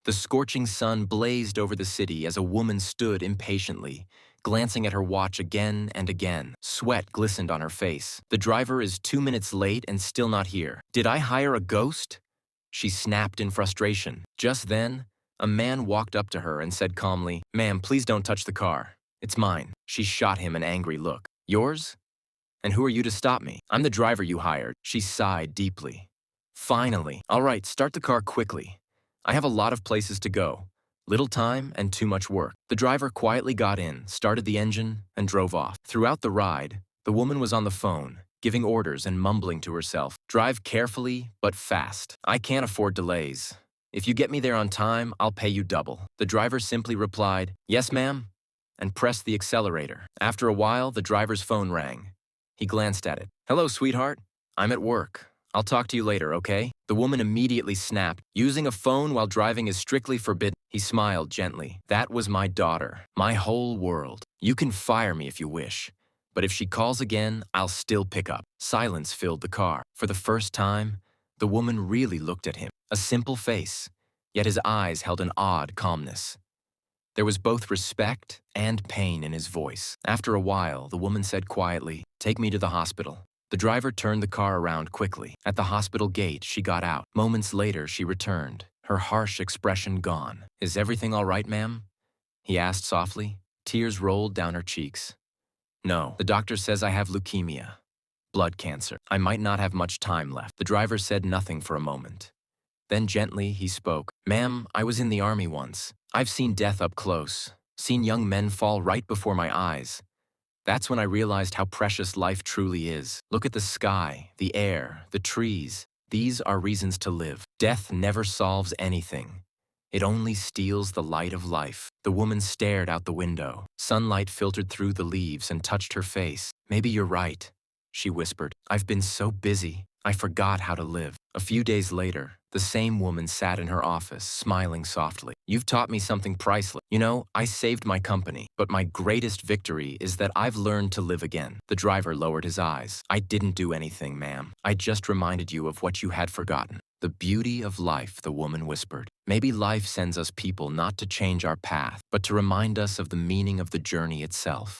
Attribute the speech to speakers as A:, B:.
A: The scorching sun blazed over the city as a woman stood impatiently, glancing at her watch again and again. Sweat glistened on her face. The driver is 2 minutes late and still not here. Did I hire a ghost? She snapped in frustration. Just then, a man walked up to her and said calmly, "Ma'am, please don't touch the car. It's mine." She shot him an angry look. "Yours? And who are you to stop me? I'm the driver you hired." She sighed deeply. "Finally. All right, start the car quickly. I have a lot of places to go. Little time and too much work." The driver quietly got in, started the engine, and drove off. Throughout the ride, the woman was on the phone, giving orders and mumbling to herself, "Drive carefully, but fast. I can't afford delays. If you get me there on time, I'll pay you double." The driver simply replied, "Yes, ma'am," and pressed the accelerator. After a while, the driver's phone rang. He glanced at it. "Hello, sweetheart. I'm at work. I'll talk to you later, okay?" The woman immediately snapped. "Using a phone while driving is strictly forbidden." He smiled gently. "That was my daughter, my whole world. You can fire me if you wish, but if she calls again, I'll still pick up." Silence filled the car. For the first time, the woman really looked at him. A simple face, yet his eyes held an odd calmness. There was both respect and pain in his voice. After a while, the woman said quietly, "Take me to the hospital." The driver turned the car around quickly. At the hospital gate, she got out. Moments later, she returned, her harsh expression gone. "Is everything all right, ma'am?" he asked softly. Tears rolled down her cheeks. "No, the doctor says I have leukemia, blood cancer. I might not have much time left." The driver said nothing for a moment. Then gently, he spoke. "Ma'am, I was in the army once. I've seen death up close, seen young men fall right before my eyes. That's when I realized how precious life truly is. Look at the sky, the air, the trees. These are reasons to live. Death never solves anything. It only steals the light of life." The woman stared out the window. Sunlight filtered through the leaves and touched her face. "Maybe you're right," she whispered. "I've been so busy, I forgot how to live." A few days later, the same woman sat in her office, smiling softly. "You've taught me something priceless. You know, I saved my company, but my greatest victory is that I've learned to live again." The driver lowered his eyes. "I didn't do anything, ma'am. I just reminded you of what you had forgotten." "The beauty of life," the woman whispered. "Maybe life sends us people not to change our path, but to remind us of the meaning of the journey itself."